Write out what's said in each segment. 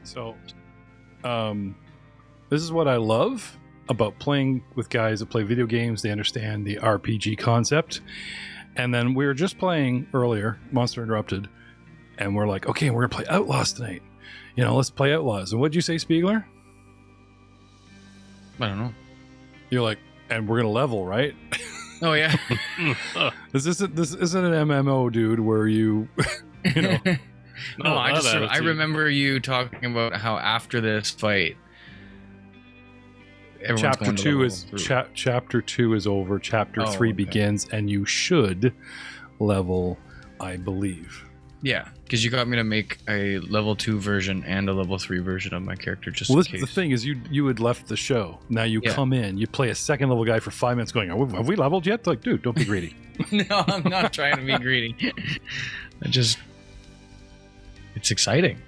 So, this is what I love about playing with guys that play video games. They understand the RPG concept. And then we were just playing earlier, Monster Interrupted, and we're like, okay, we're going to play Outlaws tonight. You know, let's play Outlaws. And what'd you say, Spiegler? I don't know. You're like, and we're going to level, right? Oh, yeah. This isn't an MMO, dude, where you know. No, I remember you talking about how after this fight, Chapter 2 is over. Chapter 3 begins, and you should level, I believe. Yeah, because you got me to make a level 2 version and a level 3 version of my character just in case. The thing is, you had left the show. Now you come in, you play a second level guy for 5 minutes going, have we leveled yet? Like, dude, don't be greedy. No, I'm not trying to be greedy. It's exciting.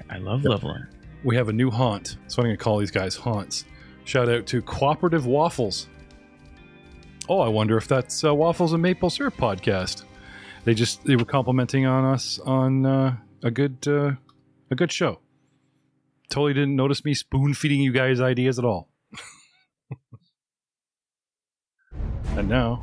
I love leveling. We have a new haunt. So I'm going to call these guys haunts. Shout out to Cooperative Waffles. Oh, I wonder if that's Waffles and Maple Syrup podcast. They were complimenting on us on a good show. Totally didn't notice me spoon feeding you guys ideas at all. And now,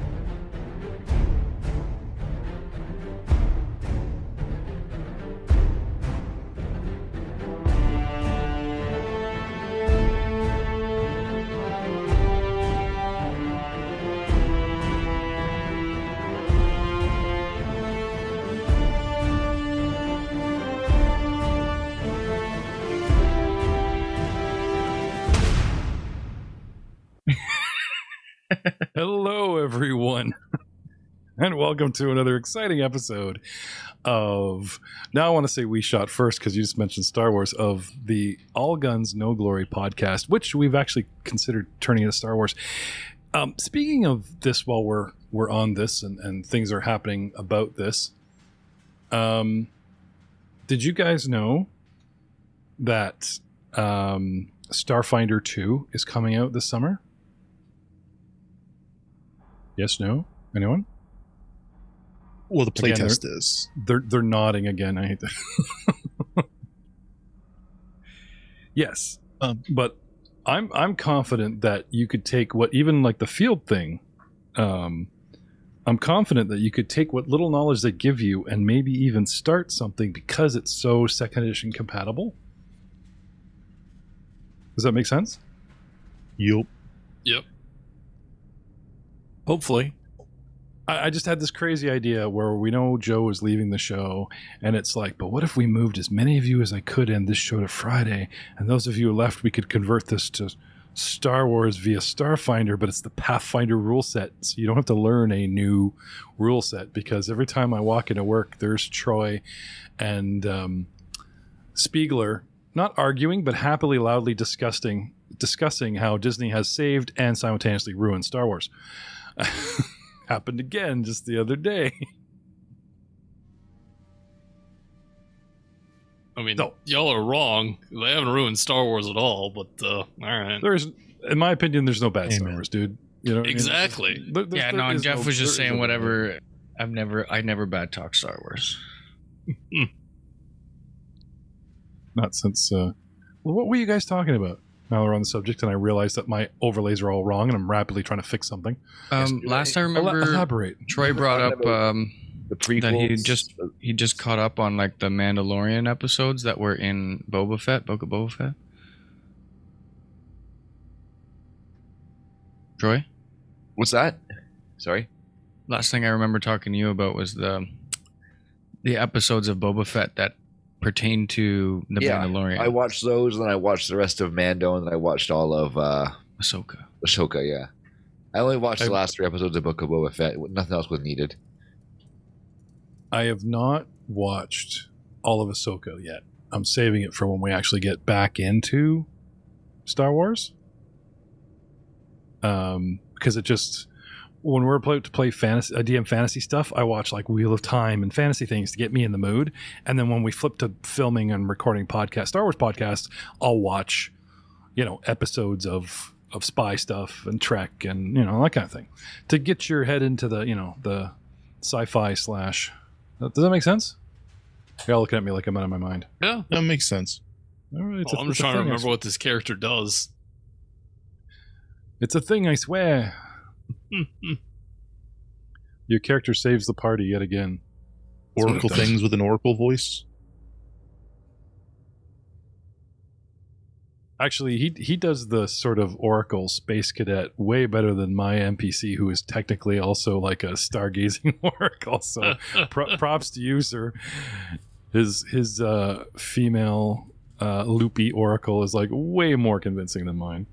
hello, everyone, and welcome to another exciting episode of, now I want to say we shot first because you just mentioned Star Wars, of the All Guns, No Glory podcast, which we've actually considered turning into Star Wars. Speaking of this, while we're on this and things are happening about this, did you guys know that Starfinder 2 is coming out this summer? Yes, no? Anyone? Well, the playtest is. They're nodding again. I hate that. Yes. But I'm confident that you could take what, even like the field thing, I'm confident that you could take what little knowledge they give you and maybe even start something because it's so second edition compatible. Does that make sense? Yep. Hopefully. I just had this crazy idea where we know Joe is leaving the show, and it's like, but what if we moved as many of you as I could in this show to Friday, and those of you who left, we could convert this to Star Wars via Starfinder, but it's the Pathfinder rule set, so you don't have to learn a new rule set, because every time I walk into work, there's Troy and Spiegler, not arguing, but happily, loudly discussing how Disney has saved and simultaneously ruined Star Wars. Happened again just the other day. I mean, y'all are wrong. They haven't ruined Star Wars at all, but all right. In my opinion, there's no bad Star Wars, dude. You know exactly. I mean? Jeff was just saying whatever. I never bad talk Star Wars. Not since. What were you guys talking about? Now we're on the subject, and I realized that my overlays are all wrong, and I'm rapidly trying to fix something. Last I remember, elaborate. Troy brought up the prequels. that he just caught up on like the Mandalorian episodes that were in Book of Boba Fett. Troy, What's that? Sorry. last thing I remember talking to you about was the episodes of Boba Fett that pertain to the Mandalorian. I watched those, and then I watched the rest of Mando, and then I watched all of Ahsoka, yeah. I only watched the last 3 episodes of Book of Boba Fett. Nothing else was needed. I have not watched all of Ahsoka yet. I'm saving it for when we actually get back into Star Wars. Because it just, when we're to play fantasy, DM fantasy stuff, I watch like Wheel of Time and fantasy things to get me in the mood. And then when we flip to filming and recording Star Wars podcasts, I'll watch, episodes of spy stuff and Trek and, that kind of thing to get your head into the, the sci-fi / does that make sense? You're all looking at me like I'm out of my mind. Yeah. That makes sense. All right, I'm just trying to remember what this character does. It's a thing, I swear. Your character saves the party yet again. Oracle does. things with an oracle voice. Actually, he does the sort of Oracle Space Cadet way better than my NPC, who is technically also like a stargazing Oracle. So props to you, sir. His female loopy Oracle is like way more convincing than mine.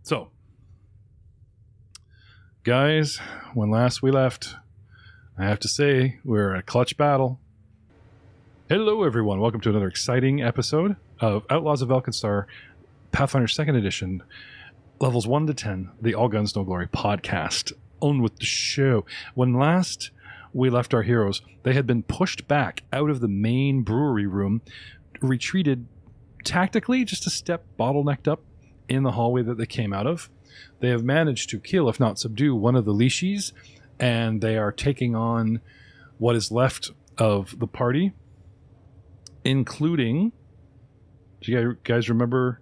So, guys, when last we left, I have to say we're in a clutch battle. Hello, everyone. Welcome to another exciting episode of Outlaws of AlkenStar, Pathfinder 2nd Edition, levels 1 to 10, the All Guns No Glory podcast, on with the show. When last we left our heroes, they had been pushed back out of the main brewery room, retreated tactically just a step bottlenecked up in the hallway that they came out of. They have managed to kill, if not subdue, one of the leashies, and they are taking on what is left of the party, including, do you guys remember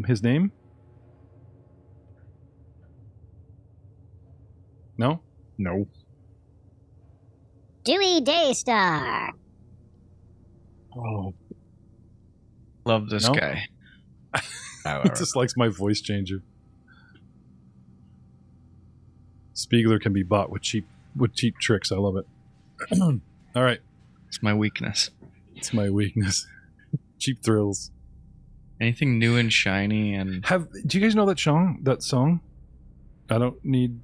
his name? No? No. Dewey Daystar. Oh, Love this No? guy. he just likes my voice changer. Spiegler can be bought with cheap tricks. I love it. All right, It's my weakness. it's my weakness. Cheap thrills. Anything new and shiny and Do you guys know that song? I don't need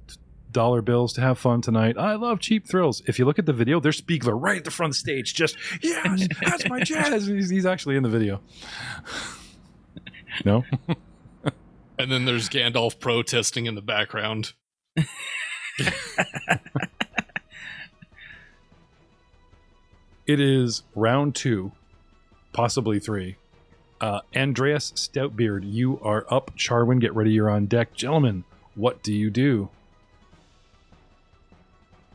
dollar bills to have fun tonight. I love cheap thrills. If you look at the video, there's Spiegler right at the front of the stage. Just, yes, that's my jazz. He's actually in the video. No? And then there's Gandalf protesting in the background. It is round 2, possibly 3. Andreas Stoutbeard, you are up. Charwin, get ready. You're on deck. Gentlemen, what do you do?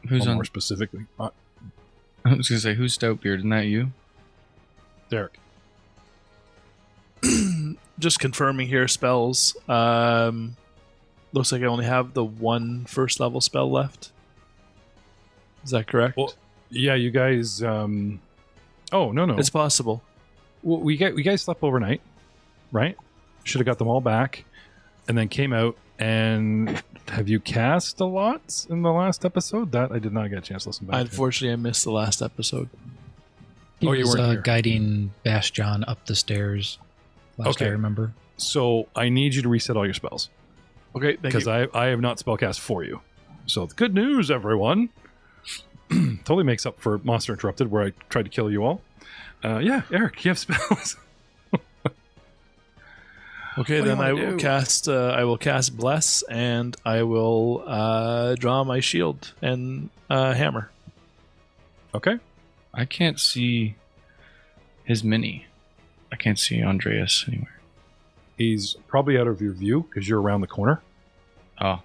who's Or on? more specifically, I was gonna say, who's Stoutbeard? Isn't that you? Derek. Just confirming here spells. Looks like I only have the one first level spell left. Is that correct? Well, yeah, you guys. Oh no. It's possible. Well, we guys slept overnight, right? Should have got them all back, and then came out. And have you cast a lot in the last episode? That I did not get a chance to listen back to. Unfortunately, I missed the last episode. He Oh, you was weren't here. guiding Bastion up the stairs. Last Okay. I remember. So I need you to reset all your spells Okay, thank because you. I have not spellcast for you. So good news, everyone. Totally makes up for Monster Interrupted, where I tried to kill you all. Yeah, Eric, you have spells. Okay, What do you then I wanna will do? cast. I will cast Bless, and I will draw my shield and hammer. Okay. I can't see his mini. I can't see Andreas anywhere. He's probably out of your view because you're around the corner. Oh,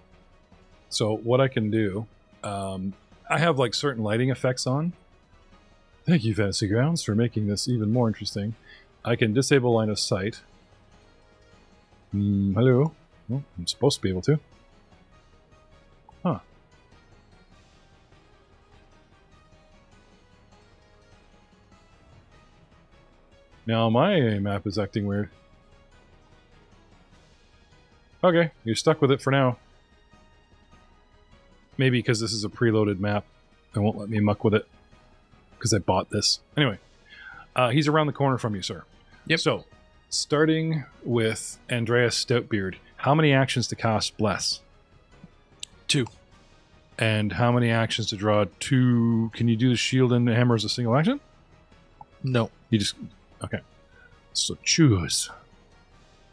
So what I can do, I have like certain lighting effects on. Thank you, Fantasy Grounds, for making this even more interesting. I can disable line of sight. Hello. Well, I'm supposed to be able to. Huh. Now my map is acting weird. Okay, you're stuck with it for now. Maybe because this is a preloaded map, they won't let me muck with it because I bought this. Anyway, he's around the corner from you, sir. Yep. So, starting with Andreas Stoutbeard, how many actions to cast Bless? 2. And how many actions to draw 2? Can you do the shield and the hammer as a single action? No, You just... Okay. So choose.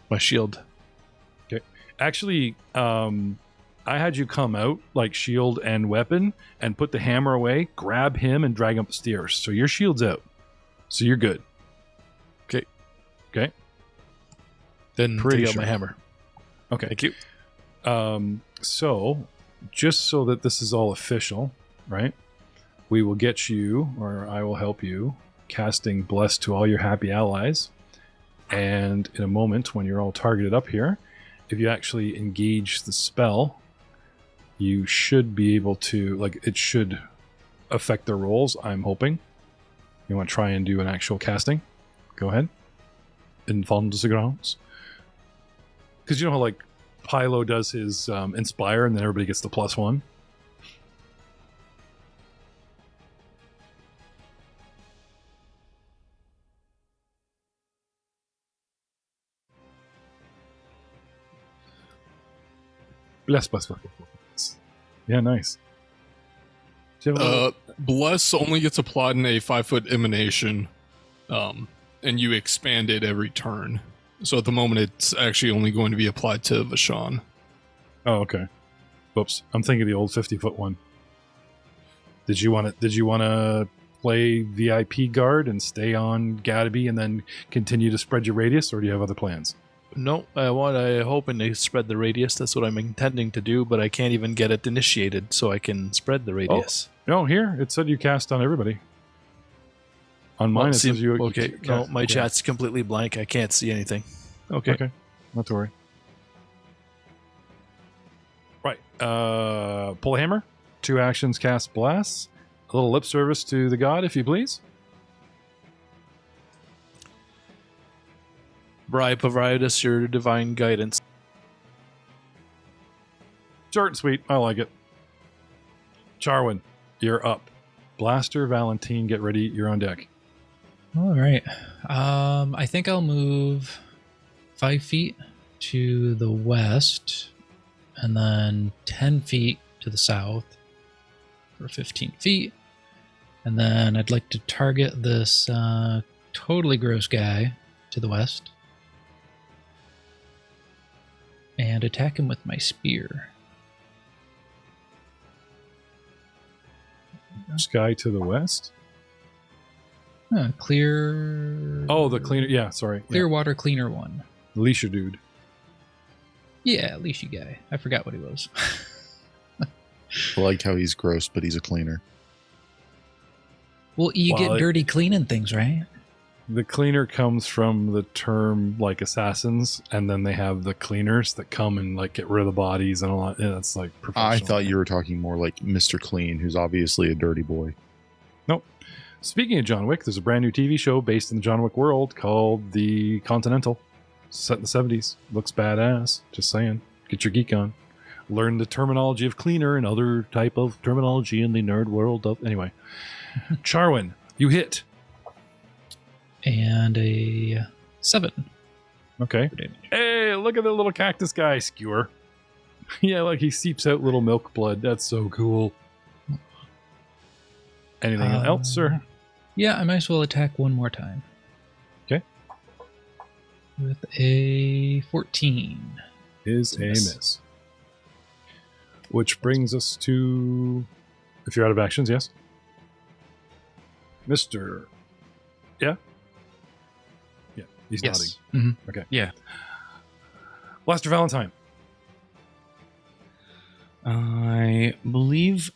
my shield. Actually, I had you come out like shield and weapon and put the hammer away, grab him, and drag him up the stairs. So your shield's out. So you're good. Okay. Okay. Then Pretty take out sure. my hammer. Okay. Thank you. So just so that this is all official, right? We will get you, or I will help you, casting Bless to all your happy allies. And in a moment, when you're all targeted up here, if you actually engage the spell, you should be able to, like, it should affect their rolls, I'm hoping. You want to try and do an actual casting? Go ahead. Infond de grounds. Because you know how, like, Pylo does his Inspire, and then everybody gets the +1? Bless. Yeah, nice. Do you have a Bless only gets applied in a 5-foot emanation, and you expand it every turn. So at the moment, it's actually only going to be applied to Vashon. Oh, okay. Whoops. I'm thinking the old 50-foot one. Did you want to play VIP guard and stay on Gadaby and then continue to spread your radius, or do you have other plans? No, I'm hoping to spread the radius. That's what I'm intending to do, but I can't even get it initiated so I can spread the radius. No, here it said you cast on everybody. On mine, it says you. Okay, cast- no, my okay. chat's completely blank. I can't see anything. Okay. Okay, not to worry. Right. Pull a hammer. 2 actions, cast Blast. A little lip service to the god, if you please. Bri, provide us your divine guidance. Short and sweet. I like it. Charwin, you're up. Blaster, Valentine, get ready. You're on deck. All right. I think I'll move 5 feet to the west and then 10 feet to the south for 15 feet. And then I'd like to target this totally gross guy to the west and attack him with my spear. Sky to the west. Clear. Oh, the cleaner. Yeah, sorry. Clear water cleaner one. Yeah. Leisha dude. Yeah, Leashy guy. I forgot what he was. I like how he's gross, but he's a cleaner. Well, you Well, get dirty cleaning things, right? The cleaner comes from the term like assassins, and then they have the cleaners that come and like get rid of the bodies and all that. Yeah, that's like professional. I thought you were talking more like Mr. Clean, who's obviously a dirty boy. Nope. Speaking of John Wick, there's a brand new TV show based in the John Wick world called The Continental. Set in the 70s. Looks badass. Just saying. Get your geek on. Learn the terminology of cleaner and other type of terminology in the nerd world. Anyway. Charwin, you hit. And a 7 Okay. for damage. Hey, look at the little cactus guy, skewer. Yeah, like he seeps out little milk blood. That's so cool. Anything else, sir? Yeah, I might as well attack one more time. Okay. With a 14. Is a Miss. miss. Which brings us to, if you're out of actions, yes? Mr. Yeah? Yeah, he's Yes. nodding. Mhm. Okay. Yeah. Blaster Valentine. I believe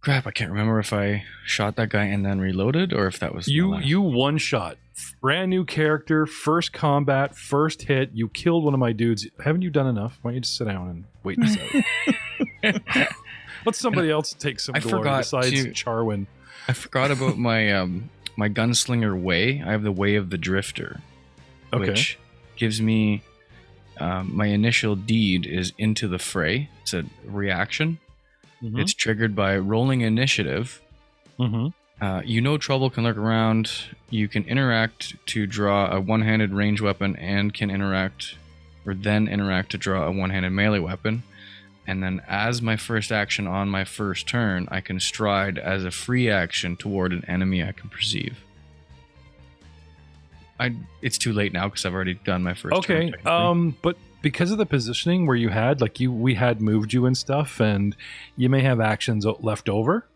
Crap, I can't remember if I shot that guy and then reloaded or if that was the last. You one shot. Brand new character, first combat, first hit. You killed one of my dudes. Haven't you done enough? Why don't you just sit down and wait this out? Let somebody else take some I glory forgot besides to- Charwin. I forgot about my my gunslinger way. I have the way of the drifter, Okay. which gives me my initial deed is into the fray. It's a reaction. Mhm. It's triggered by rolling initiative. Mhm. You know trouble can lurk around. You can interact to draw a one-handed range weapon and can interact to draw a one-handed melee weapon. And then as my first action on my first turn, I can stride as a free action toward an enemy I can perceive. It's too late now because I've already done my first Okay. turn. technically. But because of the positioning where you had, like we had moved you and stuff, and you may have actions left over.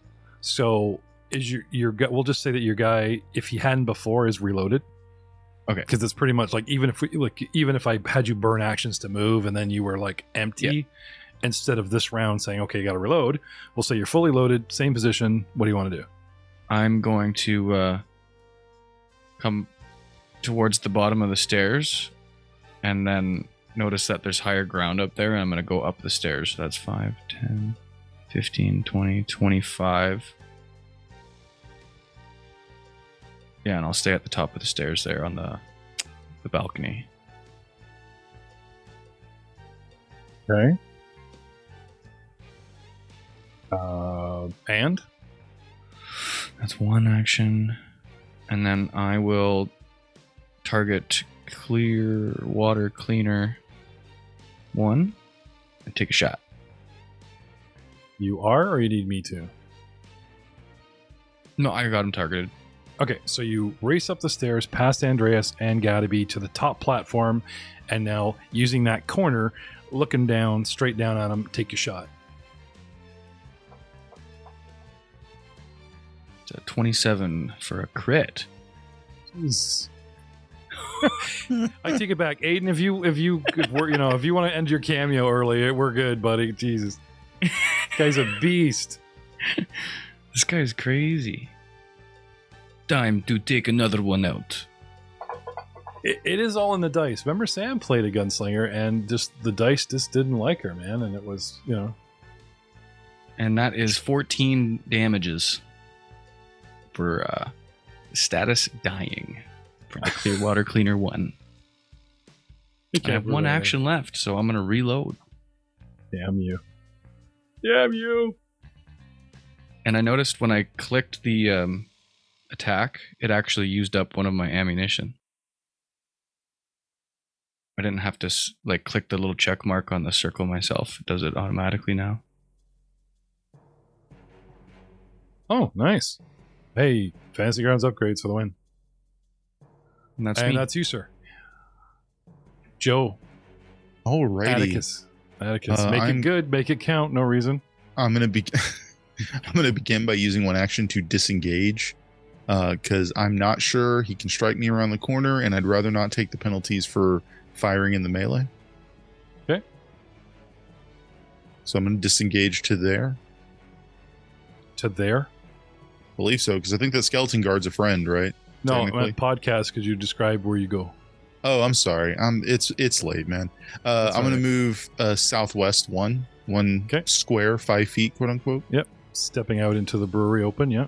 So is your guy? We'll just say that your guy, if he hadn't before, is reloaded. Okay. Because it's pretty much like even if I had you burn actions to move and then you were like empty, instead of this round saying, okay, you got to reload, we'll say you're fully loaded, same position. What do you want to do? I'm going to come towards the bottom of the stairs and then notice that there's higher ground up there, and I'm going to go up the stairs. So that's 5, 10, 15, 20, 25. Yeah, and I'll stay at the top of the stairs there on the balcony. Okay. And? That's one action. And then I will target clear water cleaner 1 and take a shot. You are, or you need me to? No, I got him targeted. Okay, so you race up the stairs past Andreas and Gadaby to the top platform, and now using that corner, looking down, straight down at him, take your shot. It's a 27 for a crit. I take it back, Aiden. If you want to end your cameo early, we're good, buddy. Jesus, guy's a beast. This guy's crazy. Time to take another one out. It is all in the dice. Remember, Sam played a gunslinger, and just the dice just didn't like her, man. And it was, And that is 14 damages for status dying for the Clearwater Cleaner 1. I have one action left, so I'm going to reload. Damn you. Damn you. And I noticed when I clicked the attack, it actually used up one of my ammunition. I didn't have to click the little check mark on the circle myself. It does it automatically now. Oh, nice. Hey, Fantasy Grounds upgrades for the win. And that's and me. that's you, sir. Joe. Alrighty. Atticus. Make it good. Make it count. No reason. I'm gonna begin by using one action to disengage, because I'm not sure he can strike me around the corner, and I'd rather not take the penalties for firing in the melee. Okay. So I'm gonna disengage to there. To there? I believe so, because I think that skeleton guard's a friend, right? No, Technically. podcast. Could you describe where you go? Oh, I'm sorry. It's late, man. I'm gonna move southwest one Okay. square, 5 feet, quote unquote. Yep. Stepping out into the brewery open. Yeah.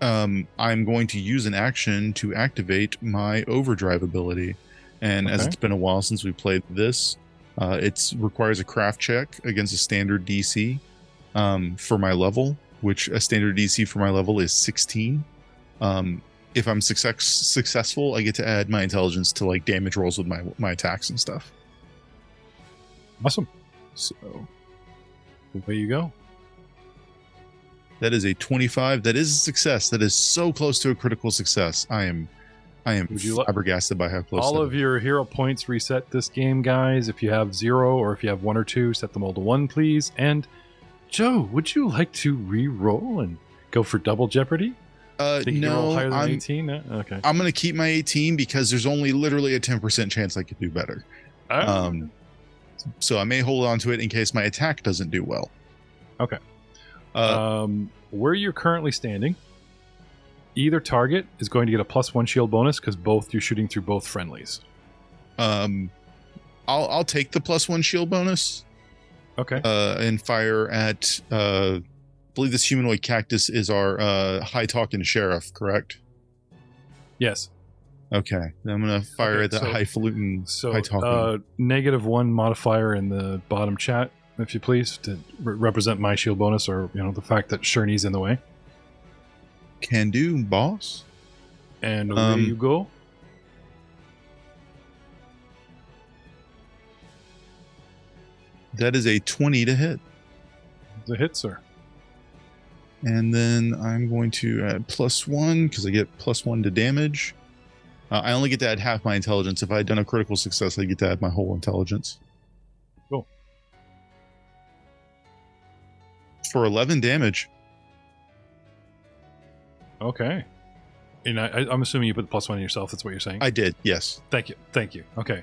I'm going to use an action to activate my overdrive ability. And as Okay. it's been a while since we played this, it requires a craft check against a standard DC for my level, which a standard DC for my level is 16. If I'm successful, I get to add my intelligence to damage rolls with my attacks and stuff. Awesome. So Away you go. that is a 25. That is a success. That is so close to a critical success. I am Would you flabbergasted by how close. All that of your hero points reset this game, guys. If you have 0 or if you have 1 or 2, set them all to 1, please. And Joe, would you like to re-roll and go for double jeopardy? Think you can roll No, higher than I'm 18? No? Okay. I'm gonna keep my 18 because there's only literally a 10% chance I could do better. So I may hold on to it in case my attack doesn't do well. Okay. Where you're currently standing, either target is going to get a +1 shield bonus because you're shooting through both friendlies. I'll take the +1 shield bonus. Okay. And fire at I believe this humanoid cactus is our high talking sheriff, correct? Yes. Okay. Then I'm gonna fire Okay, at the so- highfalutin So high talking. -1 modifier in the bottom chat, if you please, to represent my shield bonus or the fact that Sherney's in the way. Can do, boss. And away you go. That is a 20 to hit. It's a hit, sir. And then I'm going to add +1 because I get +1 to damage. I only get to add half my intelligence. If I had done a critical success, I get to add my whole intelligence. Cool. For 11 damage. Okay. And I'm assuming you put the +1 on yourself. That's what you're saying. I did, yes. Thank you. Okay.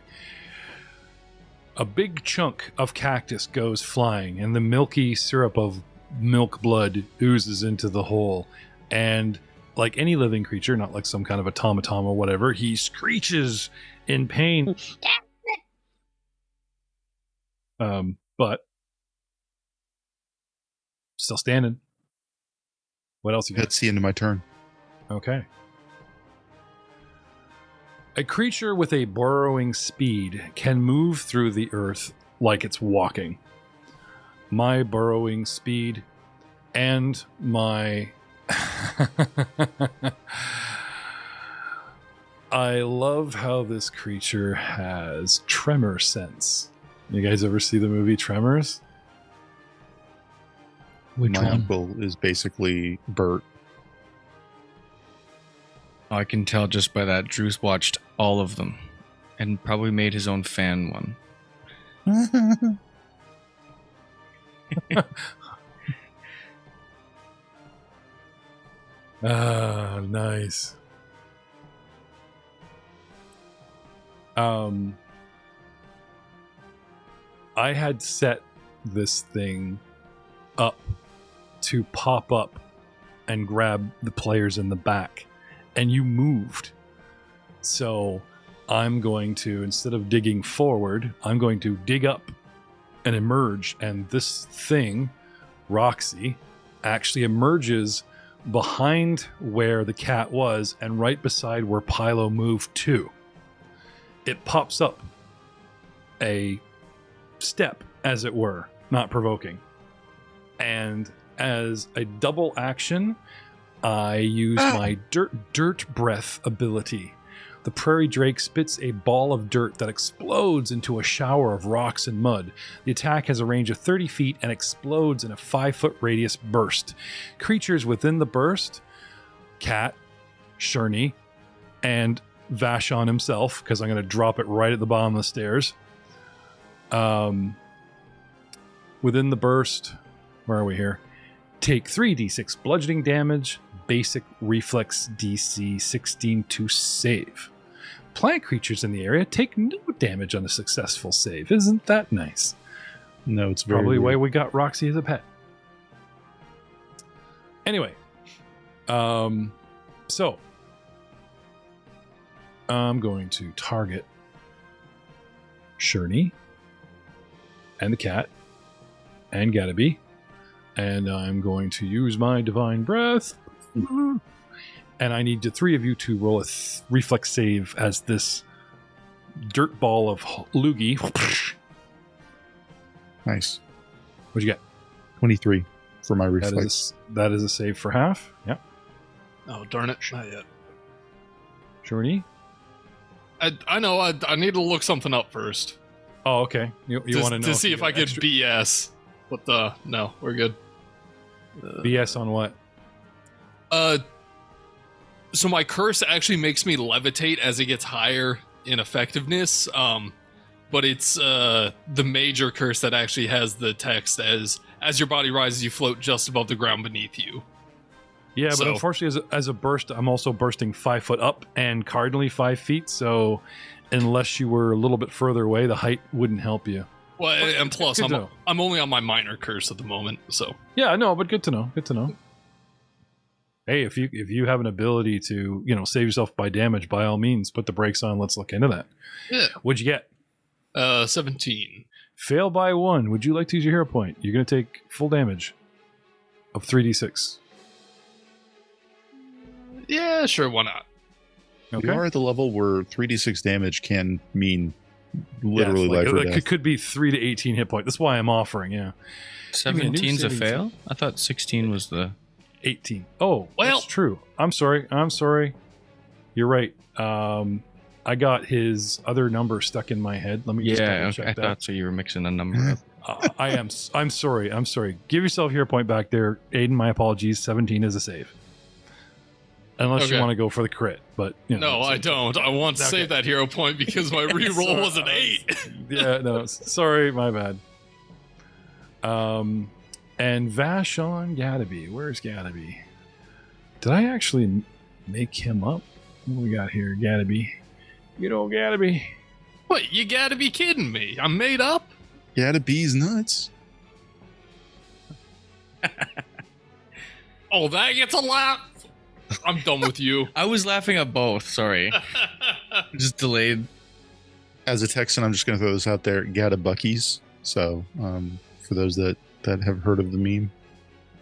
A big chunk of cactus goes flying, and the milky syrup of milk blood oozes into the hole. And like any living creature, not like some kind of automaton or whatever, he screeches in pain. But still standing. What else you got? That's the end of my turn. Okay. A creature with a burrowing speed can move through the earth like it's walking. My burrowing speed and my... I love how this creature has tremor sense. You guys ever see the movie Tremors? Which my one? uncle is basically Bert. I can tell just by that. Drew's watched all of them and probably made his own fan one. Ah, nice. I had set this thing up to pop up and grab the players in the back, and you moved. So I'm going to, instead of digging forward, I'm going to dig up and emerge, and this thing, Roxy, actually emerges behind where the cat was and right beside where Pilo moved to. It pops up a step, as it were, not provoking. And as a double action, I use my dirt breath ability. The prairie drake spits a ball of dirt that explodes into a shower of rocks and mud. The attack has a range of 30 feet and explodes in a 5-foot radius burst. Creatures within the burst, Cat, Shurney, and Vashon himself, because I'm going to drop it right at the bottom of the stairs. Within the burst, where are we here? Take 3d6 bludgeoning damage, basic reflex DC 16 to save. Plant creatures in the area take no damage on a successful save. Isn't that nice? No, it's very Probably why weird. we got Roxy as a pet. Anyway, so I'm going to target Shurney and the cat and Gataby, and I'm going to use my divine breath. And I need the three of you to roll a reflex save as this dirt ball of loogie. Nice. What'd you get? 23 for my reflex. That is a save for half. Yep. Oh, darn it. Not yet. Shurney? I know. I need to look something up first. Oh, okay. You want to know to see if I could extra BS. But no, we're good. BS on what? So my curse actually makes me levitate as it gets higher in effectiveness. But it's the major curse that actually has the text as your body rises, you float just above the ground beneath you. Yeah, but So- unfortunately, as a burst, I'm also bursting 5 foot up and cardinally 5 feet. So, unless you were a little bit further away, the height wouldn't help you. Well, and plus, good to know. I'm only on my minor curse at the moment, so Yeah, no, but good to know. Good to know. Hey, if you have an ability to save yourself by damage, by all means, put the brakes on. Let's look into that. yeah. What'd you get? 17. Fail by 1. Would you like to use your hero point? You're going to take full damage of 3d6. Yeah, sure, why not? Okay. You are at the level where 3d6 damage can mean literally life or death. It could be 3 to 18 hit point. That's why I'm offering. Yeah, 17's a saving fail? I thought 16 was the... 18. Oh, Well- that's true. I'm sorry. You're right. I got his other number stuck in my head. Let me just Yeah, double okay, check I that. thought so. You were mixing a number up. I'm sorry. Give yourself your point back there, Aiden. My apologies. 17 is a save, unless you Okay. want to go for the crit. But No, I don't. I want to Okay. save that hero point because my reroll was an 8. Yeah, no, sorry, my bad. And Vashon Gataby. Where's Gataby? Did I actually make him up. What do we got here? Gattaby. Good old Gattaby. What? You gotta be kidding me. I'm made up? Gotta be's nuts. Oh, that gets a laugh. I'm done with you. I was laughing at both. Sorry. Just delayed. As a Texan, I'm just going to throw this out there. Gatta Buckies. So for those that have heard of the meme.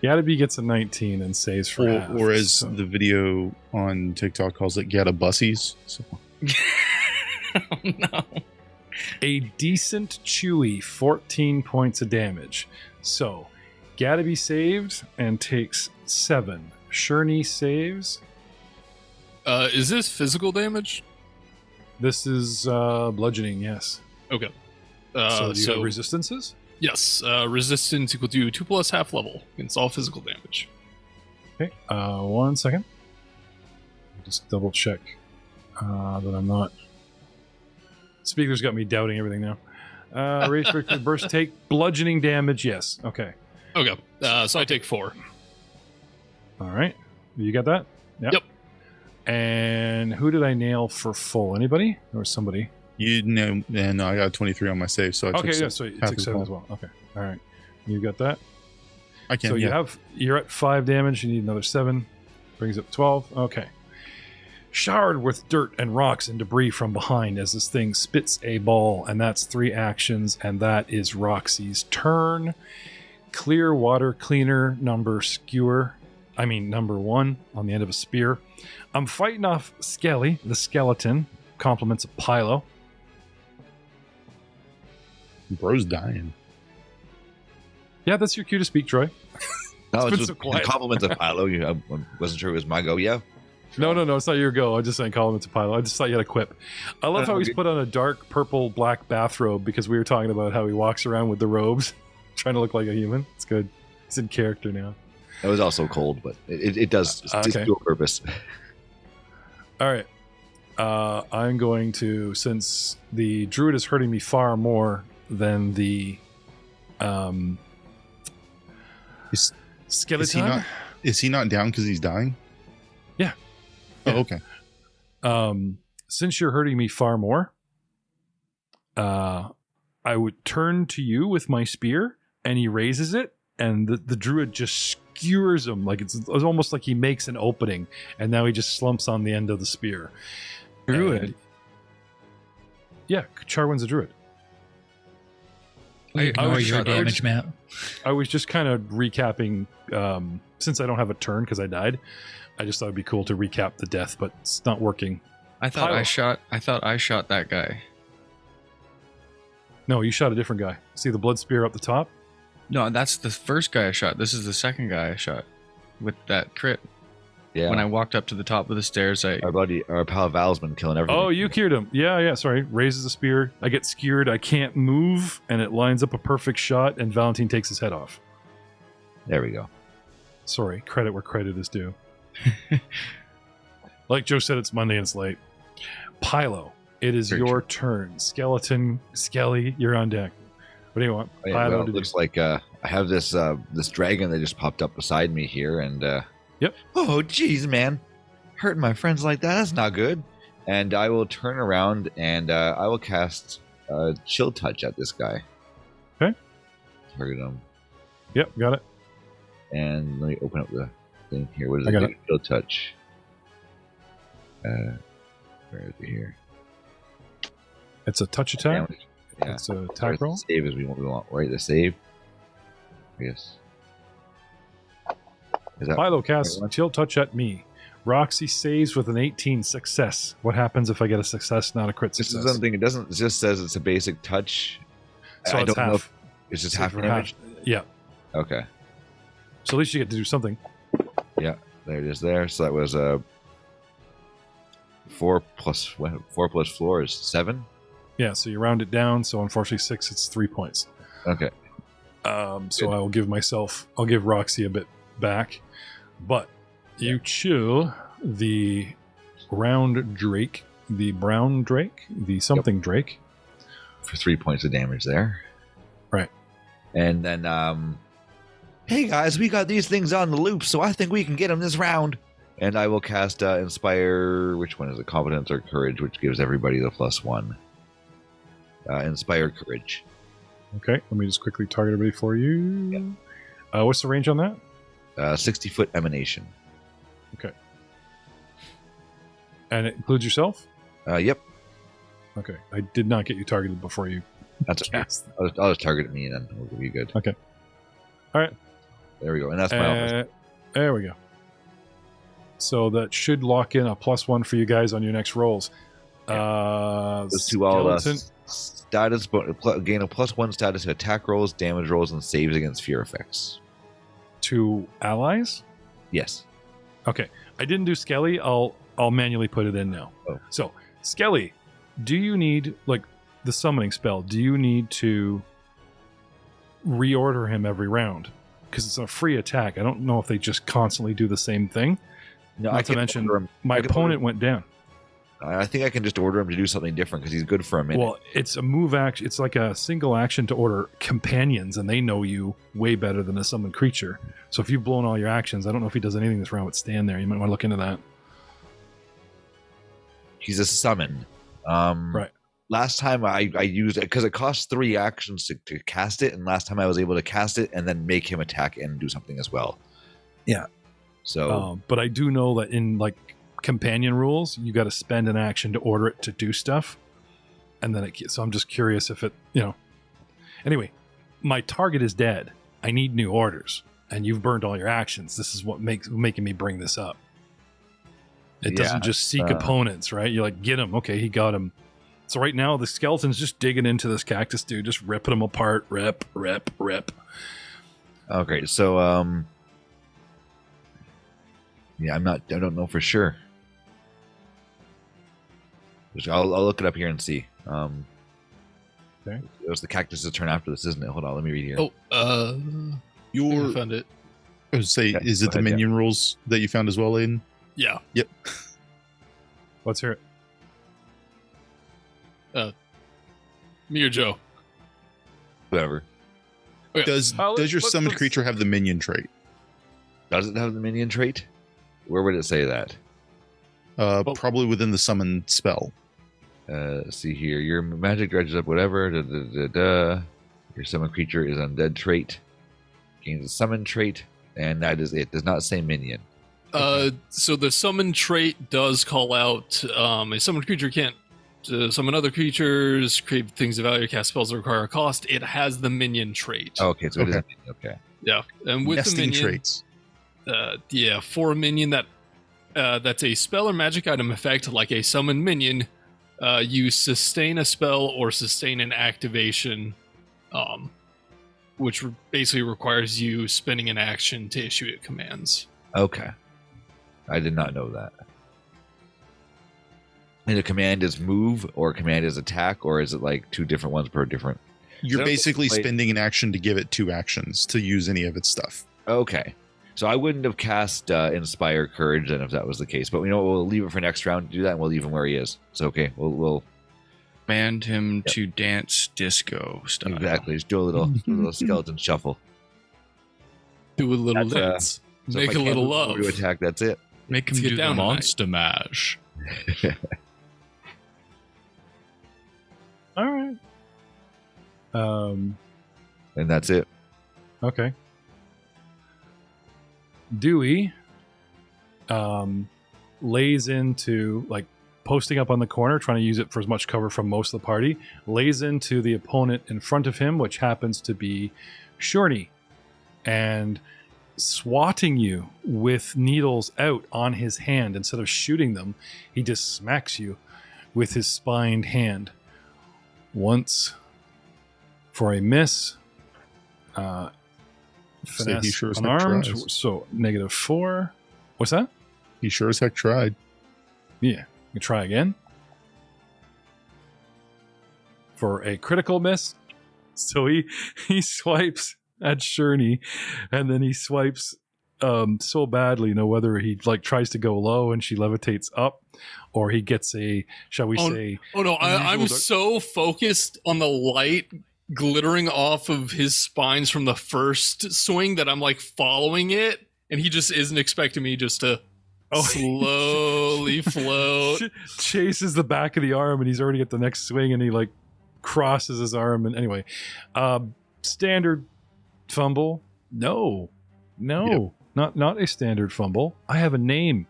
Gattaby gets a 19 and saves for half. Or as so. the video on TikTok calls it, Gatta Bussies. So. Oh, no. A decent Chewy, 14 points of damage. So, Gattaby saved and takes 7. Shurney saves. Is this physical damage? This is bludgeoning, yes. Okay. So do you have resistances? Yes. Resistance equal to 2+ half level against all physical damage. Okay, 1 second. Just double check that I'm not... Speaker's got me doubting everything now. Raise for burst, take bludgeoning damage, yes. Okay. Okay. So I take 4. All right. You got that? Yep. And who did I nail for full? Anybody? Or somebody? You know, and I got 23 on my save, so I Okay, took yeah, so you half took as 7 well. as well. Okay. All right. You got that? I can. So you're at 5 damage, you need another 7. Brings up 12. Okay. Showered with dirt and rocks and debris from behind as this thing spits a ball, and that's 3 actions, and that is Roxy's turn. Clear water cleaner number 1 on the end of a spear. I'm fighting off Skelly, the skeleton. Compliments of Pylo. Bro's dying. Yeah, that's your cue to speak, Troy. No, been it's so just quiet. compliments of Hilo. I wasn't sure it was my go. Yeah. No, it's not your go. I just saying compliments of Pylo. I just thought you had a quip. I love how he's put on a dark purple black bathrobe because we were talking about how he walks around with the robes, trying to look like a human. It's good. He's in character now. It was also cold, but it does Okay. do a purpose. All right. I'm going to, since the druid is hurting me far more than the skeleton. Is he not down because he's dying? Yeah. Oh, okay. Since you're hurting me far more, I would turn to you with my spear, and he raises it, and the druid just skewers him. Like it's almost like he makes an opening, and now he just slumps on the end of the spear. Druid? And, yeah, Charwin's a druid. I Ignore was your shot damage, Matt. I was just kind of recapping, since I don't have a turn because I died. I just thought it'd be cool to recap the death, but it's not working. I thought I shot that guy. No, you shot a different guy. See the blood spear up the top? No, that's the first guy I shot. This is the second guy I shot with that crit. Yeah. When I walked up to the top of the stairs, our pal Val's been killing everything. Oh, you cured him. Yeah, sorry. Raises the spear. I get skewered. I can't move, and it lines up a perfect shot, and Valentine takes his head off. There we go. Sorry, credit where credit is due. Like Joe said, it's Monday and it's late. Pylo, it is Very your turn. Skeleton, Skelly, you're on deck. What do you want? Oh, yeah, Pylo well, to it do. looks like I have this this dragon that just popped up beside me here, and Yep. Oh, geez, man, hurting my friends like that—that's not good. And I will turn around and I will cast Chill Touch at this guy. Okay. Target him. Yep, got it. And let me open up the thing here. What is I got it? Chill Touch. Where is it here? It's a touch attack. Damage. Yeah. It's a Or attack the roll. Save is we want, right? The save. Yes. Is that Pylo casts right one? Chill Touch at me. Roxy saves with an 18 success. What happens if I get a success, not a crit This success? is something. It doesn't. It just says it's a basic touch. So I it's don't know half. if it's just So half for damage. Yeah. Okay. So at least you get to do something. There it is. There. So that was 4 plus 4 is 7. Yeah, so you round it down. So unfortunately 6, it's 3 points. Okay. So I'll give Roxy a bit back. But you chill the round drake, the brown drake, the something drake. For 3 points of damage there. Right. And then hey guys, we got these things on the loop, so I think we can get them this round. And I will cast Inspire. Which one is it? Competence or Courage, which gives everybody the +1. Inspire Courage. Okay, let me just quickly target everybody for you. What's the range on that? 60-foot emanation. And it includes yourself? Yep. Okay, I did not get you targeted before you That's okay. cast. I'll just target me and then we'll be good. Okay. All right. There we go. And that's my office. There we go. So that should lock in a +1 for you guys on your next rolls. Those two all skeleton- status, gain a +1 status to attack rolls, damage rolls, and saves against fear effects. to allies. Yes. Okay, I didn't do Skelly. I'll manually put it in now. Oh. So Skelly, do you need like the summoning spell? Do you need to reorder him every round? Because it's a free attack. I don't know if they just constantly do the same thing. No, Not to mention, my opponent went down. I think I can just order him to do something different because he's good for a minute. Well, it's a move action. It's like a single action to order companions, and they know you way better than a summoned creature. So if you've blown all your actions, I don't know if he does anything this round but stand there. You might want to look into that. He's a summon. Right. Last time I used it because it costs 3 actions to cast it, and last time I was able to cast it and then make him attack and do something as well. Yeah. So, but I do know that in like companion rules, you got to spend an action to order it to do stuff, and then it. So I'm just curious if it, Anyway, my target is dead. I need new orders, and you've burned all your actions. This is what making me bring this up. It doesn't just seek opponents, right? You're like, get him. Okay, he got him. So right now, the skeleton's just digging into this cactus dude, just ripping him apart. Rip. okay. So, yeah, I don't know for sure. I'll look it up here and see. Okay. It was the cactus's turn after this, isn't it? Hold on, let me read here. I Your, found it. I would say, Yeah, is it go the ahead, minion rules that you found as well, Aiden? Yeah. Yep. Let's hear it. Me or Joe? Whoever. Okay. Does your summoned creature have the minion trait? Does it have the minion trait? Where would it say that? Probably within the summon spell. See here. Your magic dredges up whatever. Your summon creature is undead trait. Gains a summon trait. And that is it. Does not say minion. So the summon trait does call out a summoned creature can't summon other creatures, create things of value, cast spells that require a cost. It has the minion trait. Oh, okay, so it is a Okay. minion. Okay. Yeah, and with Nesting the minion, traits. for a minion that's a spell or magic item effect, like a summon minion, you sustain a spell or sustain an activation, which basically requires you spending an action to issue it commands. Okay. I did not know that. And a command is move or a command is attack, or is it like 2 different ones per different? You're So- basically wait. spending an action to give it 2 actions to use any of its stuff. Okay. So I wouldn't have cast Inspire Courage then if that was the case. But we'll leave it for next round to do that, and we'll leave him where he is. So okay, we'll Command him to dance disco style. exactly just do a little skeleton shuffle. Do a little That's, dance. So if Make I a can't little move over love. to attack. That's it. Make him Let's get do the down tonight. monster mash. All right. And that's it. Okay. Dewey lays into like posting up on the corner, trying to use it for as much cover from most of the party, lays into the opponent in front of him, which happens to be Shorty, and swatting you with needles out on his hand. Instead of shooting them, he just smacks you with his spined hand. Once for a miss. Say Finesse he sure as heck unarmed, tries. so -4. What's that? He sure as heck tried. Yeah, you try again for a critical miss. So he swipes at Sherney, and then he swipes so badly, whether he like tries to go low and she levitates up, or he gets a, shall we say, Oh no, I'm unusual- so focused on the light glittering off of his spines from the first swing that I'm like following it, and he just isn't expecting me just to slowly float. Chases the back of the arm, and he's already at the next swing, and he like crosses his arm. And anyway, standard fumble. No, not a standard fumble. I have a name,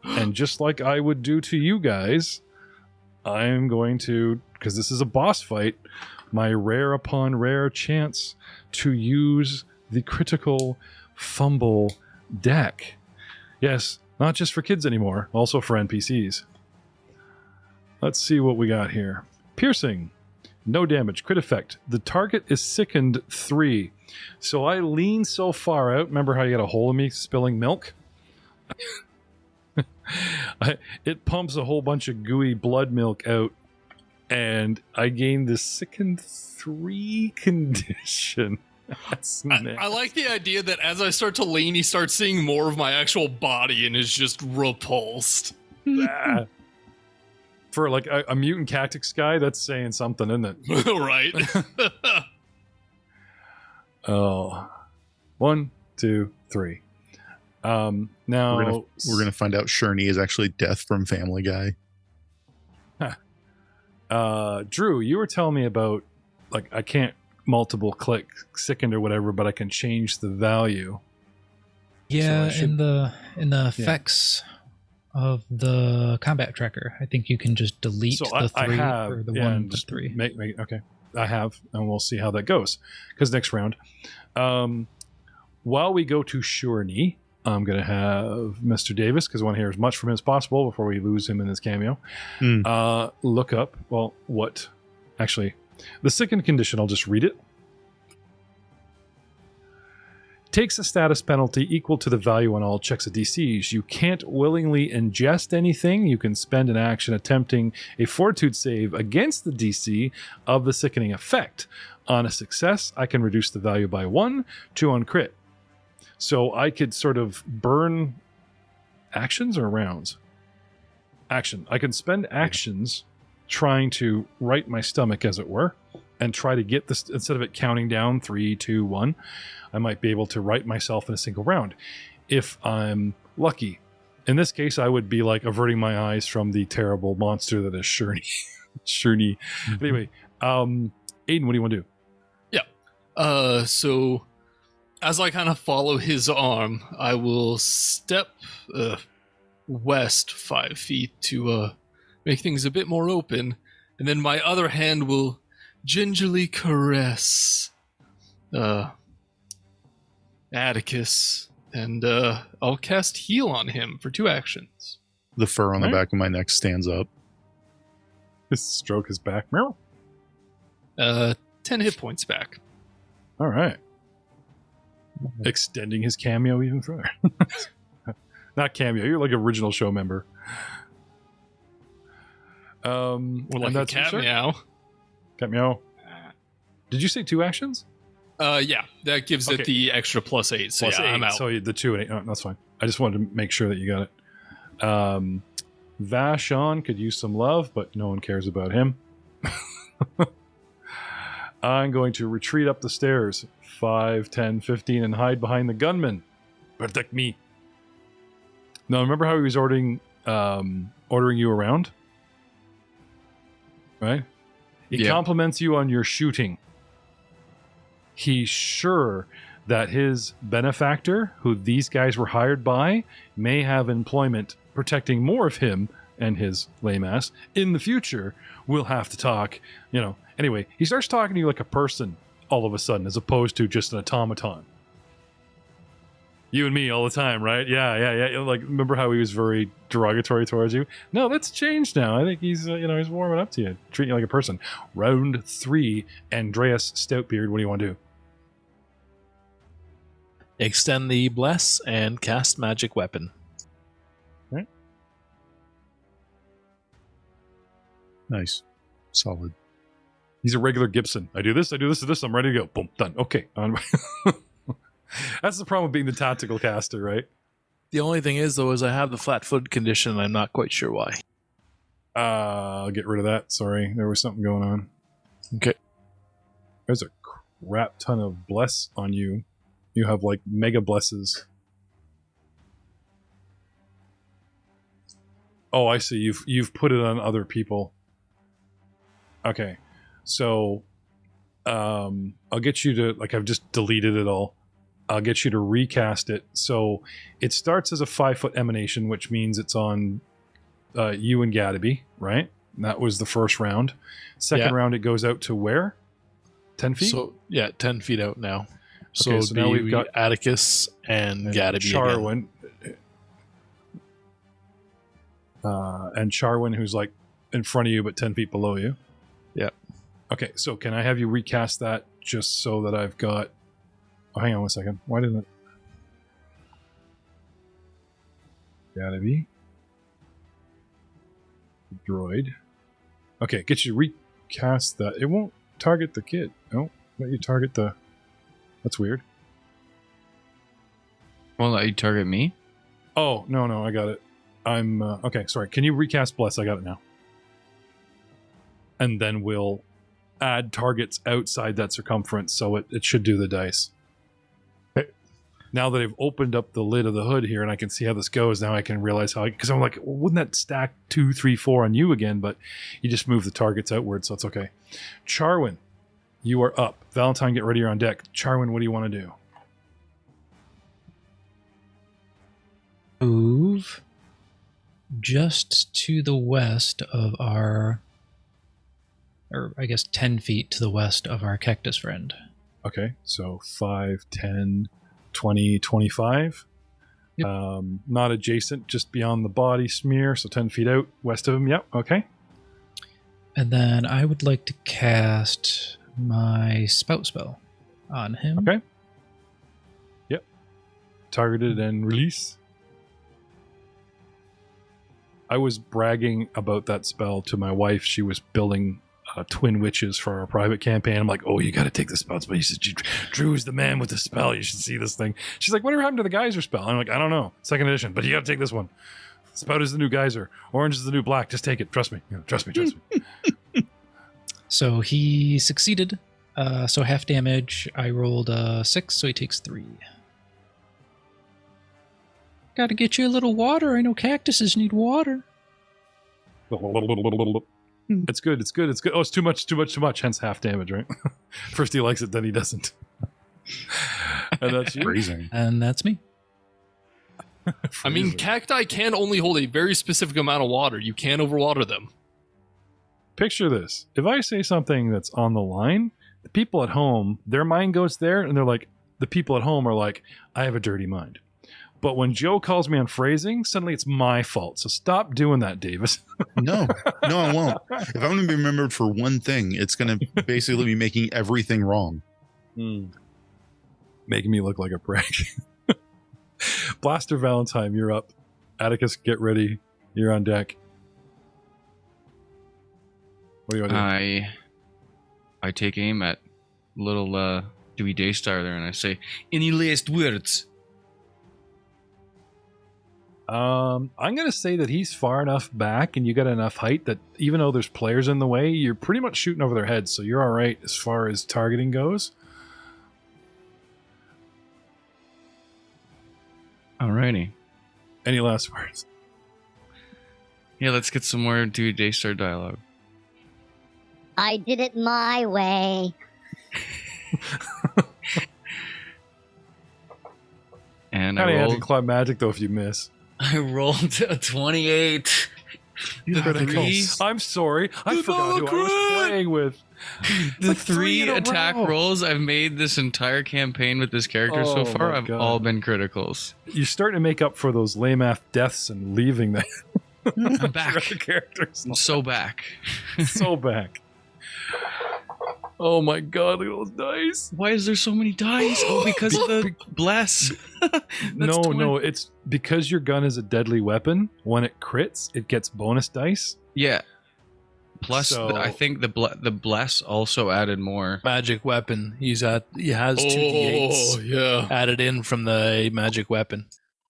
and just like I would do to you guys, I'm going to, because this is a boss fight, my rare upon rare chance to use the critical fumble deck. Yes, not just for kids anymore, also for NPCs. Let's see what we got here. Piercing. No damage. Crit effect. The target is sickened 3. So I lean so far out. Remember how you got a hole in me spilling milk? It pumps a whole bunch of gooey blood milk out, and I gain the sickened 3 condition. That's I like the idea that as I start to lean, he starts seeing more of my actual body and is just repulsed. Ah. For like a mutant cactus guy, that's saying something, isn't it? Right. Oh, 1, 2, 3. Now We're gonna find out Shurney is actually Death from Family Guy. Drew, you were telling me about, like, I can't multiple click sickened or whatever, but I can change the value. Yeah, So I should- in the effects of the combat tracker, I think you can just delete So the 3 I have, or the yeah, 1 and to just 3. Make okay. I have, and we'll see how that goes. Because next round, while we go to Shurney, I'm going to have Mr. Davis, because I want to hear as much from him as possible before we lose him in his cameo. Look up, well, what? Actually, the sickened condition, I'll just read it. Takes a status penalty equal to the value on all checks of DCs. You can't willingly ingest anything. You can spend an action attempting a fortitude save against the DC of the sickening effect. On a success, I can reduce the value by 1 to on crit. So I could sort of burn actions or rounds? Action. I can spend actions trying to right my stomach, as it were, and try to get this, instead of it counting down 3, 2, 1, I might be able to right myself in a single round if I'm lucky. In this case, I would be like averting my eyes from the terrible monster that is Shurney. Shurney. Anyway, Aiden, what do you want to do? So as I kind of follow his arm, I will step west 5 feet to make things a bit more open, and then my other hand will gingerly caress Atticus, and I'll cast heal on him for 2 actions. The fur on the back of my neck stands up. Just stroke his back. Meow. 10 hit points back. All right. Extending his cameo even further. Not cameo. You're like original show member. Or like a that's cat sure. meow. Cat meow. Did you say 2 actions? Yeah, that gives Okay. it the extra +8. So Plus yeah, 8. I'm out. So the 2 and 8. Oh, that's fine. I just wanted to make sure that you got it. Vashon could use some love, but no one cares about him. I'm going to retreat up the stairs 5, 10, 15 and hide behind the gunman. Protect me. Now, remember how he was ordering you around? Right? He Yeah. compliments you on your shooting. He's sure that his benefactor, who these guys were hired by, may have employment protecting more of him and his lame ass in the future. We'll have to talk, Anyway, he starts talking to you like a person all of a sudden, as opposed to just an automaton. You and me all the time, right? Yeah. Like, remember how he was very derogatory towards you? No, that's changed now. I think he's, he's warming up to you, treating you like a person. Round 3, Andreas Stoutbeard. What do you want to do? Extend the bless and cast magic weapon. Nice. Solid. He's a regular Gibson. I do this, I'm ready to go. Boom, done. Okay. That's the problem with being the tactical caster, right? The only thing is, though, is I have the flat-footed condition, and I'm not quite sure why. I'll get rid of that. Sorry, there was something going on. Okay. There's a crap ton of bless on you. You have like mega blesses. Oh, I see. You've put it on other people. Okay, so I'll get you to, like, I've just deleted it all. I'll get you to recast it. So it starts as a 5-foot emanation, which means it's on you and Gadaby, right? That was the first round. Second round, it goes out to where? 10 feet? So, 10 feet out now. So, Okay, so now we've got Atticus and Gadaby again. Charwin. And Charwin, who's like in front of you but 10 feet below you. Yeah. Okay, so can I have you recast that just so that I've got... Oh, hang on 1 second. Why didn't it... Gadaby. Droid. Okay, get you to recast that. It won't target the kid. No, let you target the... That's weird. Won't let you target me? Oh, no, I got it. I'm... okay, sorry. Can you recast Bless? I got it now. And then we'll add targets outside that circumference, so it should do the dice. Now that I've opened up the lid of the hood here and I can see how this goes, now I can realize how... Because I'm like, well, wouldn't that stack 2, 3, 4 on you again? But you just move the targets outward, so it's okay. Charwin, you are up. Valentine, get ready, you're on deck. Charwin, what do you want to do? Move just to the west of our... Or I guess 10 feet to the west of our cactus friend. Okay, so 5, 10... 20, 25. Yep. Not adjacent, just beyond the body smear, so 10 feet out west of him. Yep, okay. And then I would like to cast my spout spell on him. Okay. Yep. Targeted and release. I was bragging about that spell to my wife. She was building twin witches for our private campaign. I'm like, oh, you got to take the spell. He says, Drew's the man with the spell. You should see this thing. She's like, whatever happened to the geyser spell? I'm like, I don't know. 2nd edition, but you got to take this one. Spout is the new geyser. Orange is the new black. Just take it. Trust me. Trust me. So he succeeded. So half damage. I rolled a 6, so he takes 3. Gotta get you a little water. I know cactuses need water. It's good. Oh, it's too much. Hence half damage, right? First he likes it, then he doesn't. And that's you. Freezing. And that's me. I mean, cacti can only hold a very specific amount of water. You can't overwater them. Picture this. If I say something that's on the line, the people at home, their mind goes there, and they're like, the people at home are like, I have a dirty mind. But when Joe calls me on phrasing, suddenly it's my fault. So stop doing that, Davis. No, I won't. If I'm going to be remembered for one thing, it's going to basically be making everything wrong. Making me look like a prick. Blaster Valentine, you're up. Atticus, get ready. You're on deck. What do you want to do? I take aim at little Dewey Daystar there and I say, any last words? I'm going to say that he's far enough back and you got enough height that even though there's players in the way, you're pretty much shooting over their heads, so you're all right as far as targeting goes. Alrighty. Any last words? Yeah, let's get some more Dewey Daystar dialogue. I did it my way. And Kind I of rolled... anti-climactic, though, if you miss. I rolled a 28. I'm sorry. I forgot who I was playing with. The like 3 in a attack row. rolls I've made this entire campaign with this character so Oh far my have God. all been criticals. You're starting to make up for those lame-ass deaths and leaving the I'm back. other characters. I'm so back. So back. Oh my God, look at those dice. Why is there so many dice? Oh, because of the bless. No, it's because your gun is a deadly weapon. When it crits, it gets bonus dice. Yeah. Plus, So- I think the bless also added more. Magic weapon. He has 2 d8s yeah. added in from the magic weapon.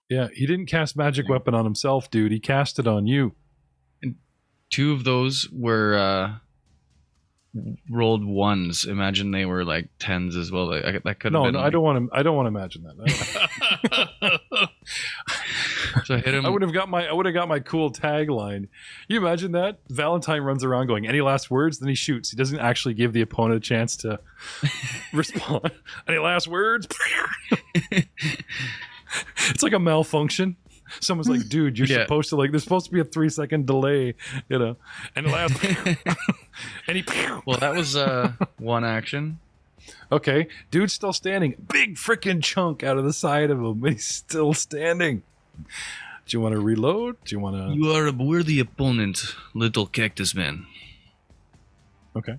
Yeah, he didn't cast magic weapon on himself, dude. He cast it on you. 2 of those were rolled 1s. Imagine they were like 10s as well. That could have No, been. I don't want to. I don't want to imagine that. So I hit him. I would have got my cool tagline. You imagine that? Valentine runs around going, "Any last words?" Then he shoots. He doesn't actually give the opponent a chance to respond. Any last words? It's like a malfunction. Someone's like, "Dude, you're Yeah. supposed to there's supposed to be a 3-second delay, you know." And the last, and he. Well, that was one action. Okay, dude's still standing. Big freaking chunk out of the side of him. He's still standing. Do you want to reload? Do you want to? You are a worthy opponent, little cactus man. Okay.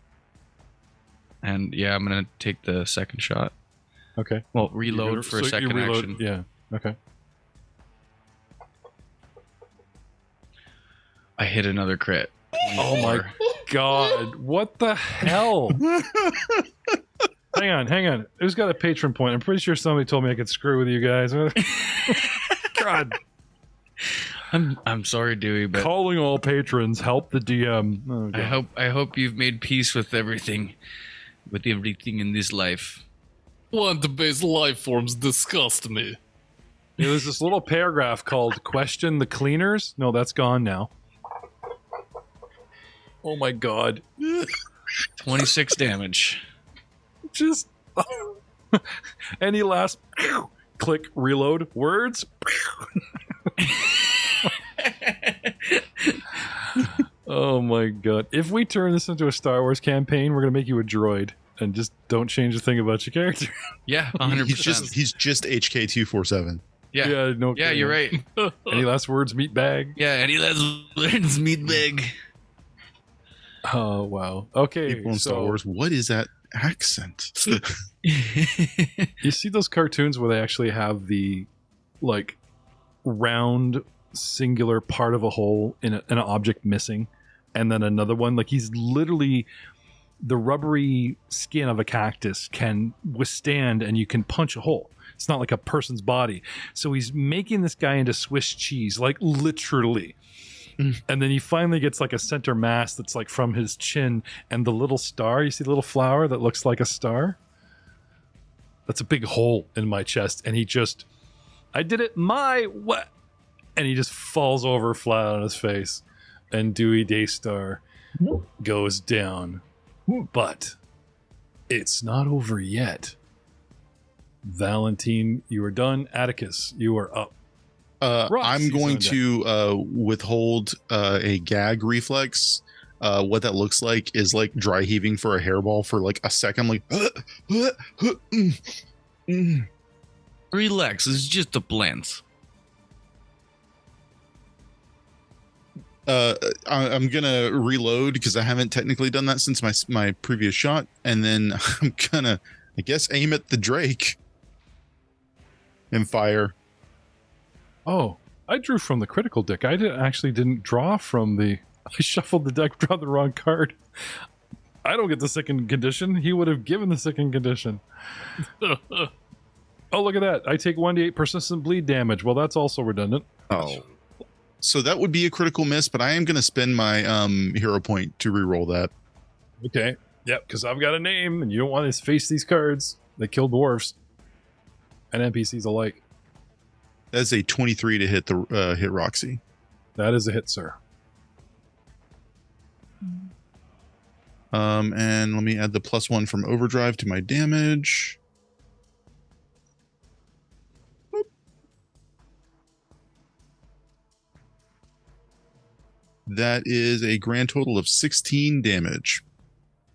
And yeah, I'm gonna take the second shot. Okay. Well, reload for a So you second reload- action. Yeah. Okay. I hit another crit. Oh my god! What the hell? Hang on. Who's got a patron point? I'm pretty sure somebody told me I could screw with you guys. God. I'm sorry, Dewey, but Calling all patrons. Help the DM. Oh, God. I hope you've made peace with everything in this life. Plant-based life forms disgust me. Yeah, there's this little paragraph called "Question the Cleaners." No, that's gone now. Oh my god. 26 damage. Just any last click reload words. Oh my god. If we turn this into a Star Wars campaign, we're gonna make you a droid and just don't change a thing about your character. Yeah, 100%. He's just HK247. Yeah, no yeah, kidding. you're right. Any last words, meat bag? Yeah, and he lets learns meat big. Oh wow. Okay. People in Star Wars. What is that accent? You see those cartoons where they actually have the round singular part of a hole in an object missing, and then another one, he's literally the rubbery skin of a cactus can withstand, and you can punch a hole. It's not like a person's body. So he's making this guy into Swiss cheese, literally. And then he finally gets a center mass that's from his chin, and the little star, you see the little flower that looks like a star? That's a big hole in my chest. And I did it my way. And he just falls over flat on his face. And Dewey Daystar goes down. But it's not over yet. Valentine, you are done. Atticus, you are up. I'm going to withhold a gag reflex. What that looks like is dry heaving for a hairball for a second. Relax, it's just a plant. I'm gonna reload because I haven't technically done that since my previous shot, and then I'm gonna, I guess, aim at the Drake and fire. Oh, I drew from the critical deck. I didn't draw from the... I shuffled the deck, draw the wrong card. I don't get the second condition. He would have given the second condition. Oh, look at that. I take 1d8 persistent bleed damage. Well, that's also redundant. Oh, So that would be a critical miss, but I am gonna spend my hero point to reroll that. Okay. Yep, because I've got a name, and you don't want to face these cards. They kill dwarves. And NPCs alike. That's a 23 to hit Roxy. That is a hit, sir. And let me add the +1 from overdrive to my damage. Boop. That is a grand total of 16 damage.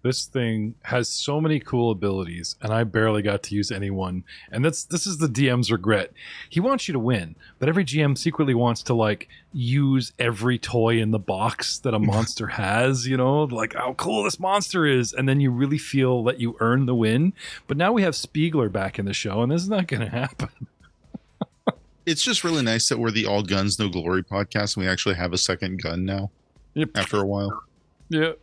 This thing has so many cool abilities, and I barely got to use any one. And this is the DM's regret. He wants you to win, but every GM secretly wants to use every toy in the box that a monster has, how cool this monster is, and then you really feel that you earn the win. But now we have Spiegler back in the show, and this is not going to happen. It's just really nice that we're the All Guns No Glory podcast, and we actually have a second gun now. Yep. After a while. Yeah.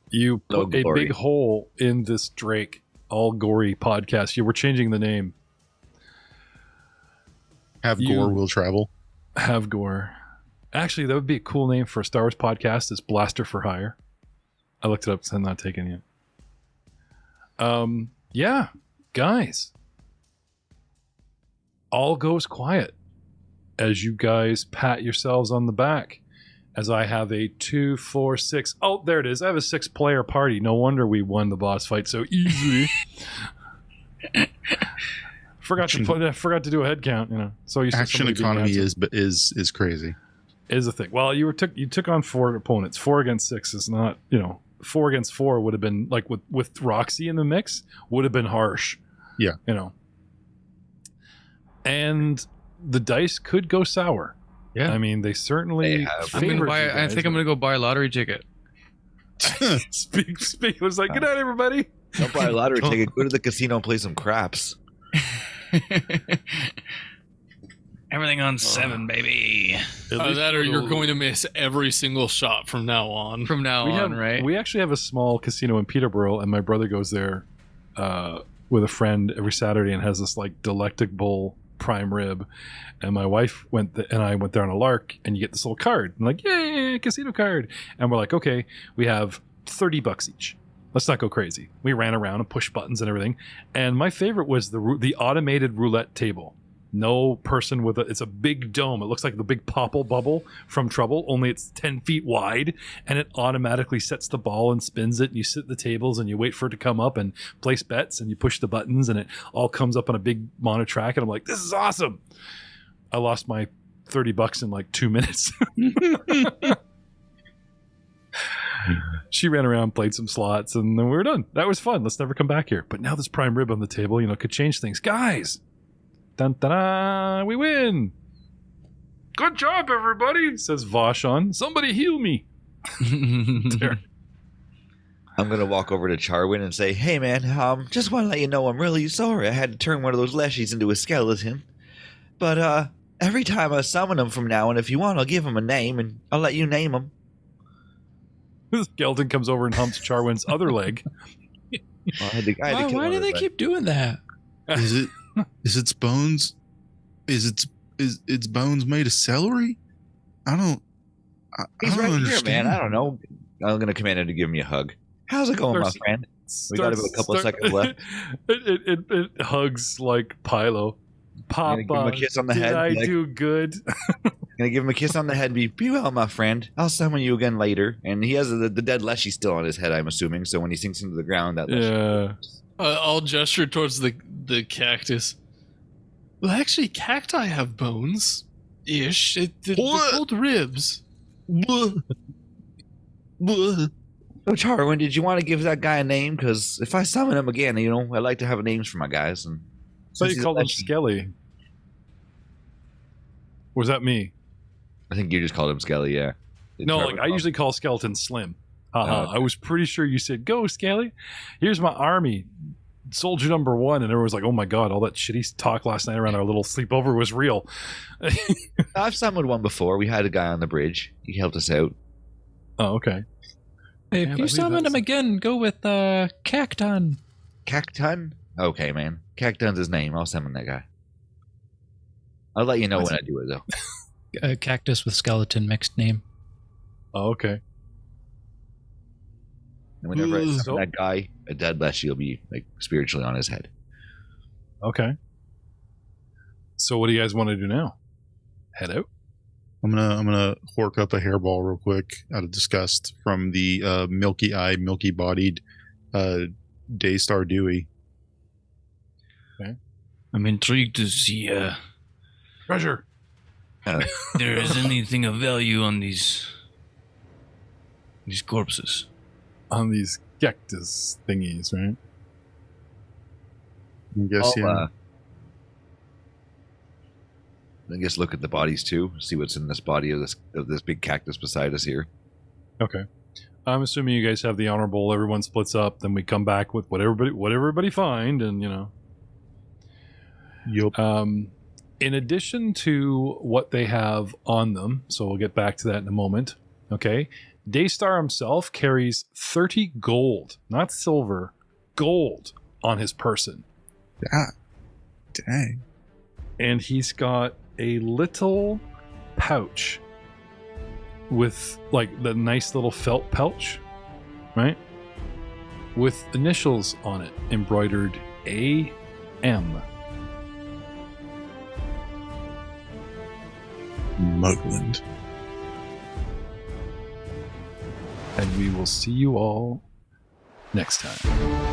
You No put a glory. big hole in this Drake All Gory podcast. We're changing the name. Have You- Gore will travel. Have Gore. Actually, that would be a cool name for a Star Wars podcast, is Blaster for Hire. I looked it up, so I'm not taking it. Yeah, guys. All goes quiet. as you guys pat yourselves on the back, as I have a 2, 4, 6. Oh, there it is. I have a 6-player party. No wonder we won the boss fight so easily. Forgot to do a head count. So you Action economy is crazy. Is a thing. Well, you took on 4 opponents. 4 against 6 is not. 4 against 4 would have been like with Roxy in the mix would have been harsh. Yeah. And the dice could go sour. Yeah. I mean, they certainly. I think I'm gonna go buy a lottery ticket. Speak. It was like, good night, everybody. Don't buy a lottery ticket. Go to the casino and play some craps. Everything on 7, baby. That or you're going to miss every single shot from now on. Right? We actually have a small casino in Peterborough, and my brother goes there with a friend every Saturday and has this like delectable prime rib. And my wife and I went there on a lark, and you get this little card. I'm like, yay, casino card. And we're like, okay, we have $30 each. Let's not go crazy. We ran around and pushed buttons and everything. And my favorite was the automated roulette table. No person it's a big dome. It looks like the big Popple bubble from Trouble, only it's 10 feet wide, and it automatically sets the ball and spins it. And you sit at the tables and you wait for it to come up and place bets, and you push the buttons, and it all comes up on a big monotrack. And I'm like, this is awesome. I lost my $30 in like 2 minutes. She ran around, played some slots, and then we were done. That was fun. Let's never come back here. But now this prime rib on the table, could change things. Guys, dun, dun, dun, we win. Good job, everybody, says Vaughn. Somebody heal me. I'm going to walk over to Charwin and say, hey, man, just want to let you know I'm really sorry I had to turn one of those leshies into a skeleton. But every time I summon him from now on, if you want, I'll give him a name, and I'll let you name him. The skeleton comes over and humps Charwin's other leg. Why do they keep doing that? Is its bones? Is its bones made of celery? He's right here, man. I don't know. I'm gonna command him to give me a hug. How's it going, my friend? We got about a couple of seconds left. It hugs like Pilo. Papa, give him a kiss on the head. I do good? Gonna give him a kiss on the head. Be well, my friend. I'll summon you again later. And he has the dead leshy still on his head, I'm assuming. So when he sinks into the ground, that leshy. I'll gesture towards the cactus. Well, actually, cacti have bones. Ish. They're called ribs. So, Charwin, did you want to give that guy a name? Because if I summon him again, I like to have names for my guys. And so you called him Skelly. Or was that me? I think you just called him Skelly, yeah. No, I usually call Skeleton Slim. Okay. I was pretty sure you said, go, Skelly. Here's my army. Soldier number 1. And everyone was like, oh my God, all that shitty talk last night around our little sleepover was real. I've summoned one before. We had a guy on the bridge. He helped us out. Oh, okay. Hey, if you summon him again, go with Cacton. Cacton? Okay, man. Cacton's his name. I'll summon that guy. I'll let you know when I do it, though. Cactus with skeleton mixed name. Oh, okay. And whenever I summon that guy, a dead leshy will be spiritually on his head. Okay. So what do you guys want to do now? Head out? I'm gonna hork up a hairball real quick out of disgust from the milky-eyed, milky-bodied Daystar Dewey. Okay. I'm intrigued to see treasure. There is anything of value on these corpses. On these cactus thingies, right? I guess, yeah. I guess look at the bodies too. See what's in this body of this big cactus beside us here. Okay. I'm assuming you guys have the honor bowl. Everyone splits up. Then we come back with what everybody find, and Yep. In addition to what they have on them, so we'll get back to that in a moment. Okay. Daystar himself carries 30 gold, not silver, gold on his person. Dang. And he's got a little pouch with the nice little felt pouch, right? With initials on it, embroidered AM. Mugland. And we will see you all next time.